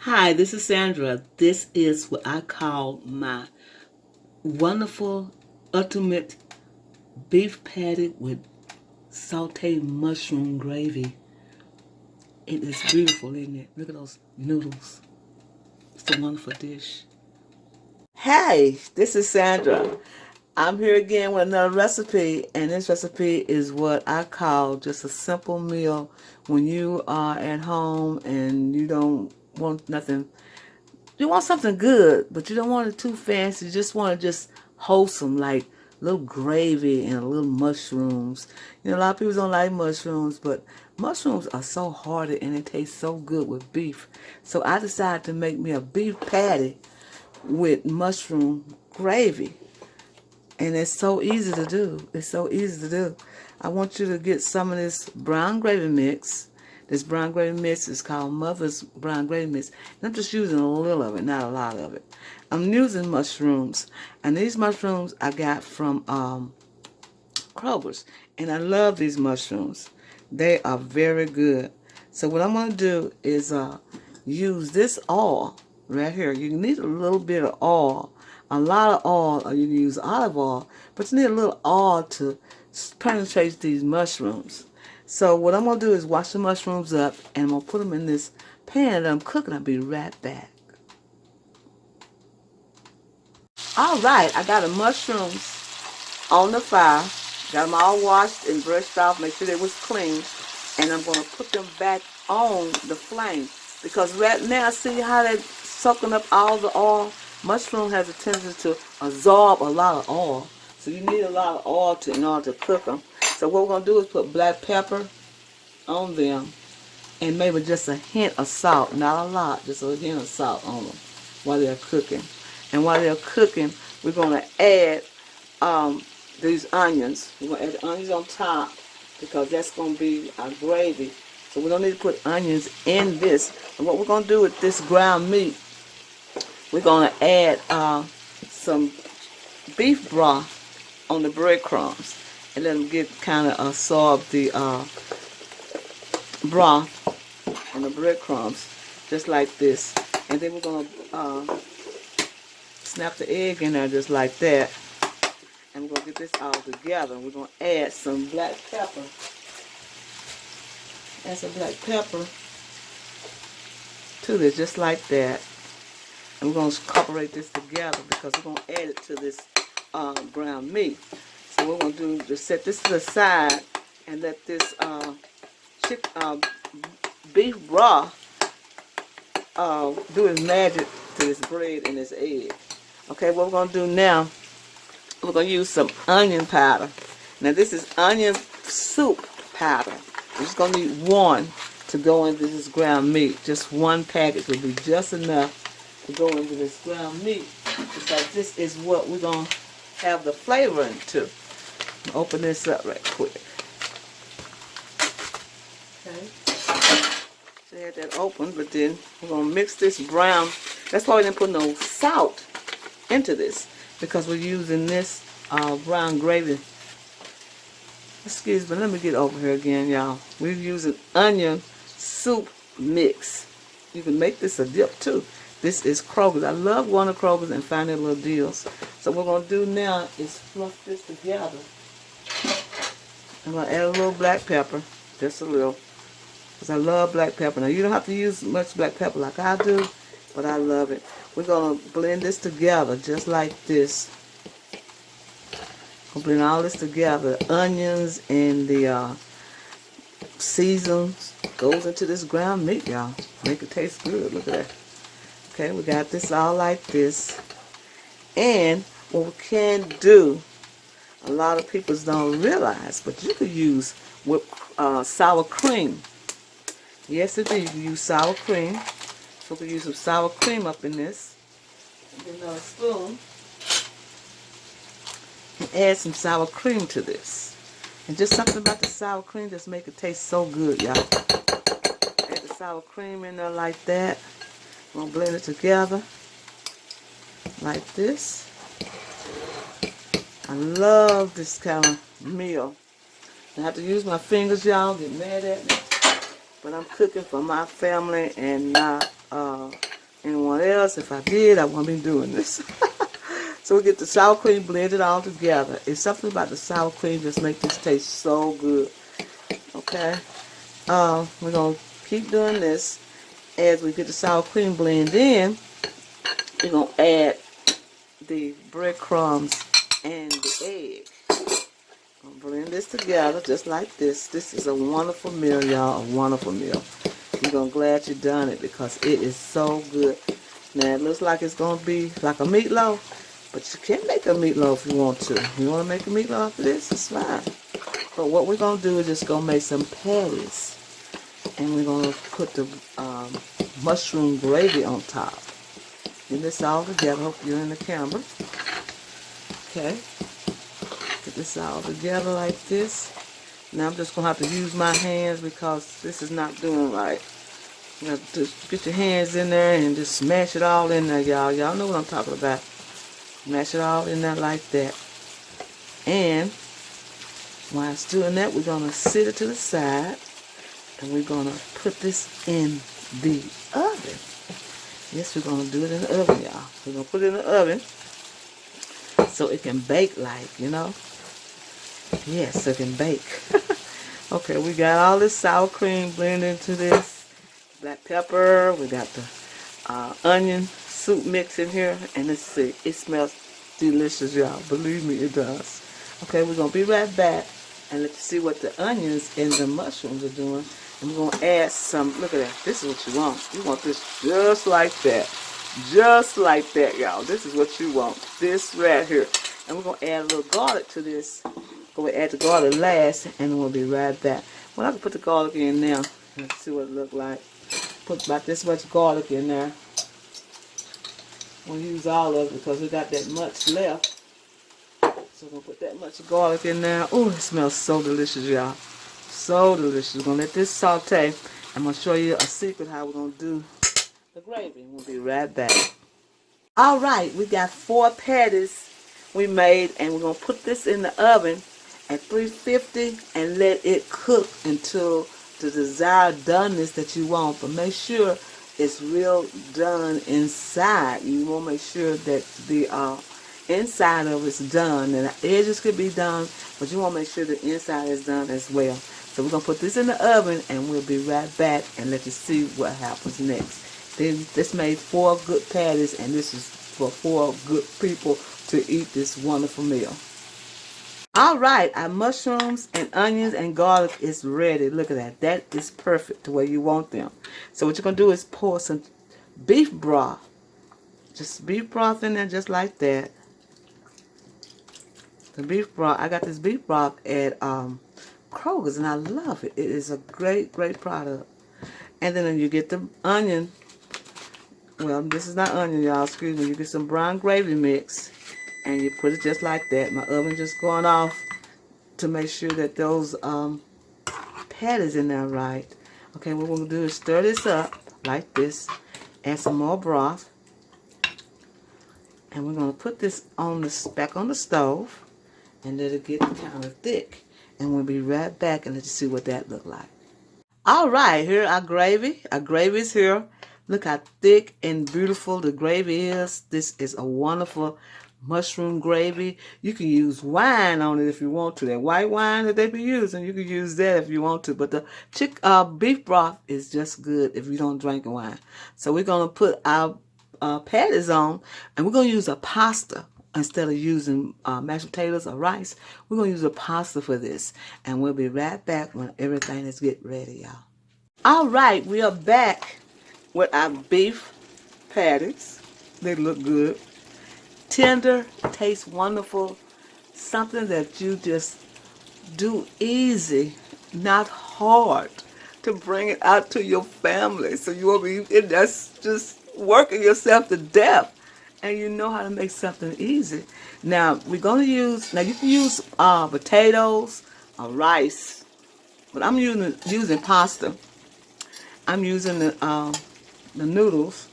Hi, this is Sandra. This is what I call my wonderful, ultimate beef patty with sauteed mushroom gravy. It is beautiful, isn't it? Look at those noodles. It's a wonderful dish. Hey, this is Sandra. I'm here again with another recipe, and this recipe is what I call just a simple meal when you are at home and you don't want nothing. You want something good, but you don't want it too fancy. You just want it just wholesome, like a little gravy and a little mushrooms. You know, a lot of people don't like mushrooms, but mushrooms are so hearty and they taste so good with beef. So I decided to make me a beef patty with mushroom gravy. And it's so easy to do. It's so easy to do. I want you to get some of this brown gravy mix. This brown gravy mix is called Mother's Brown Gravy Mix. And I'm just using a little of it, not a lot of it. I'm using mushrooms. And these mushrooms I got from Kroger's. And I love these mushrooms. They are very good. So what I'm going to do is use this oil right here. You need a little bit of oil. A lot of oil, or you can use olive oil. But you need a little oil to penetrate these mushrooms. So what I'm going to do is wash the mushrooms up. And I'm going to put them in this pan that I'm cooking. I'll be right back. Alright, I got the mushrooms on the fire. Got them all washed and brushed off. Make sure they was clean. And I'm going to put them back on the flame. Because right now, see how they're soaking up all the oil? Mushroom has a tendency to absorb a lot of oil. So you need a lot of oil in order to cook them. So what we're going to do is put black pepper on them. And maybe just a hint of salt. Not a lot. Just a hint of salt on them while they're cooking. And while they're cooking, we're going to add these onions. We're going to add the onions on top because that's going to be our gravy. So we don't need to put onions in this. And what we're going to do with this ground meat, we're going to add some beef broth on the breadcrumbs and let them get kind of absorb the broth and the breadcrumbs just like this. And then we're going to snap the egg in there just like that. And we're going to get this all together. We're going to add some black pepper. Add some black pepper to this, just like that. And we're going to incorporate this together because we're going to add it to this ground meat. So what we're going to do is just set this to the side and let this beef broth do its magic to this bread and this egg. Okay, what we're going to do now, we're going to use some onion powder. Now this is onion soup powder. We're just going to need one to go into this ground meat. Just one packet will be just enough to go into this ground meat. Because this is what we're going to have the flavor into. Open this up right quick. Okay. So I had that open, but then we're going to mix this brown. That's why we didn't put no salt into this. Because we're using this brown gravy. Excuse me, let me get over here again, y'all. We're using onion soup mix. You can make this a dip too. This is Kroger's. I love going to Kroger's and finding little deals. So what we're going to do now is fluff this together. I'm going to add a little black pepper, just a little, because I love black pepper. Now you don't have to use much black pepper like I do, but I love it. We're going to blend this together just like this. We'll blend all this together. The onions and the seasons goes into this ground meat, y'all. Make it taste good. Look at that. Okay, we got this all like this. And what we can do, a lot of people don't realize, but you could use sour cream. Yes, indeed, you can use sour cream. So we can use some sour cream up in this. Get another spoon. And add some sour cream to this. And just something about the sour cream just make it taste so good, y'all. Add the sour cream in there like that. I'm going to blend it together like this. I love this kind of meal. I have to use my fingers, y'all. Get mad at me. But I'm cooking for my family and not anyone else. If I did, I wouldn't be doing this. So we get the sour cream blended all together. It's something about the sour cream just make this taste so good. Okay. We're going to keep doing this. As we get the sour cream blend in, we're going to add the breadcrumbs and the egg. I'm gonna blend this together just like this. This is a wonderful meal, y'all. A wonderful meal. You're gonna glad you done it because it is so good. Now it looks like it's gonna be like a meatloaf, but you can make a meatloaf if you want to. You wanna make a meatloaf after this? It's fine. But what we're gonna do is just gonna make some patties, and we're gonna put the mushroom gravy on top. Get this all together. Hope you're in the camera. Okay. Get this all together like this. Now I'm just going to have to use my hands because this is not doing right. You have to just get your hands in there and just smash it all in there, y'all. Y'all know what I'm talking about. Smash it all in there like that. And while it's doing that, we're going to sit it to the side. And we're going to put this in the oven. Yes, we're going to do it in the oven, y'all. We're going to put it in the oven so it can bake like, you know. Yes, it can bake. Okay, we got all this sour cream blended into this. Black pepper. We got the onion soup mix in here. And let's see. It smells delicious, y'all. Believe me, it does. Okay, we're going to be right back and let's see what the onions and the mushrooms are doing. And we're going to add some. Look at that. This is what you want. You want this just like that. Just like that, y'all. This is what you want. This right here. And we're going to add a little garlic to this. We'll add the garlic last, and we'll be right back. Well, I can put the garlic in now. Let's see what it looks like. Put about this much garlic in there. We'll use all of it because we got that much left. So we're going to put that much garlic in there. Oh, it smells so delicious, y'all. So delicious. We're going to let this saute. I'm going to show you a secret how we're going to do the gravy. We'll be right back. All right, we got 4 patties we made, and we're going to put this in the oven at 350 and let it cook until the desired doneness that you want. But make sure it's real done inside. You want to make sure that the inside of it's done. And the edges could be done, but you want to make sure the inside is done as well. So we're going to put this in the oven, and we'll be right back and let you see what happens next. This made 4 good patties, and this is for 4 good people to eat this wonderful meal. All right, our mushrooms and onions and garlic is ready. Look at that. That is perfect the way you want them. So what you're going to do is pour some beef broth. Just beef broth in there just like that. The beef broth, I got this beef broth at Kroger's, and I love it. It is a great, great product. And then you get the onion. Well, this is not onion, y'all. Excuse me. You get some brown gravy mix. And you put it just like that. My oven just going off to make sure that those patties in there right. Okay, what we're going to do is stir this up like this. Add some more broth. And we're going to put this on back on the stove. And let it get kind of thick. And we'll be right back and let you see what that look like. All right, here our gravy. Our gravy is here. Look how thick and beautiful the gravy is. This is a wonderful mushroom gravy. You can use wine on it if you want to. That white wine that they be using, you can use that if you want to. But the beef broth is just good if you don't drink wine. So we're going to put our patties on, and we're going to use a pasta instead of using mashed potatoes or rice. We're going to use a pasta for this. And we'll be right back when everything is getting ready, y'all. All right, we are back with our beef patties. They look good. Tender, tastes wonderful. Something that you just do easy, not hard, to bring it out to your family. So you won't be, that's just working yourself to death. And you know how to make something easy. Now, we're going to use, now you can use potatoes or rice. But I'm using pasta. I'm using the noodles,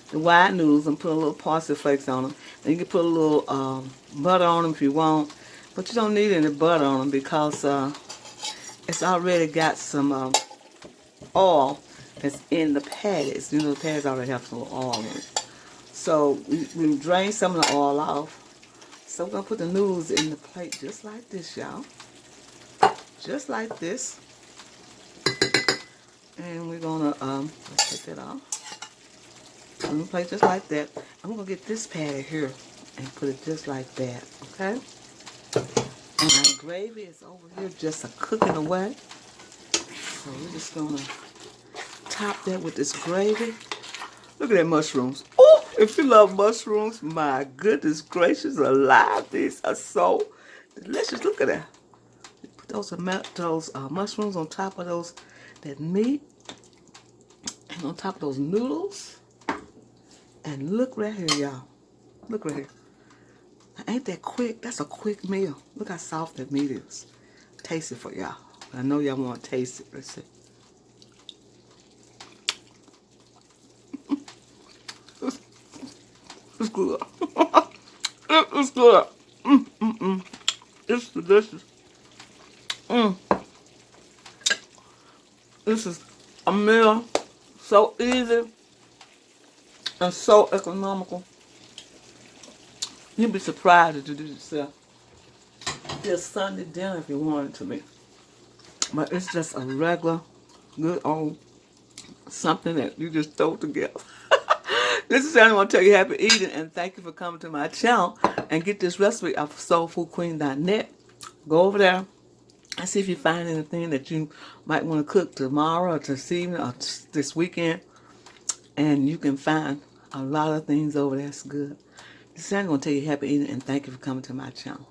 the white noodles, and put a little parsley flakes on them. And you can put a little butter on them if you want, but you don't need any butter on them because it's already got some oil that's in the patties. You know, the patties already have some oil in it. So we drain some of the oil off. So we're going to put the noodles in the plate just like this, y'all. Just like this. And we're going to, let's take that off. On the plate just like that. I'm going to get this patty here and put it just like that, okay? And our gravy is over here just a cooking away. So we're just going to top that with this gravy. Look at that mushrooms. Oh, if you love mushrooms, my goodness gracious alive. These are so delicious. Look at that. Put those mushrooms on top of that meat. And on top of those noodles. And look right here, y'all. Look right here. Ain't that quick? That's a quick meal. Look how soft that meat is. Taste it for y'all. I know y'all want to taste it. Let's see. It's good. It's good. It's delicious. This is a meal so easy and so economical. You'd be surprised that you do yourself. Just Sunday dinner if you wanted to be. But it's just a regular, good old something that you just throw together. This is Sandy. I want to tell you happy eating and thank you for coming to my channel and get this recipe off of soulfoodqueen.net. Go over there and see if you find anything that you might want to cook tomorrow or this evening or this weekend. And you can find a lot of things over there that's good. This is Sandy. I want to tell you happy eating and thank you for coming to my channel.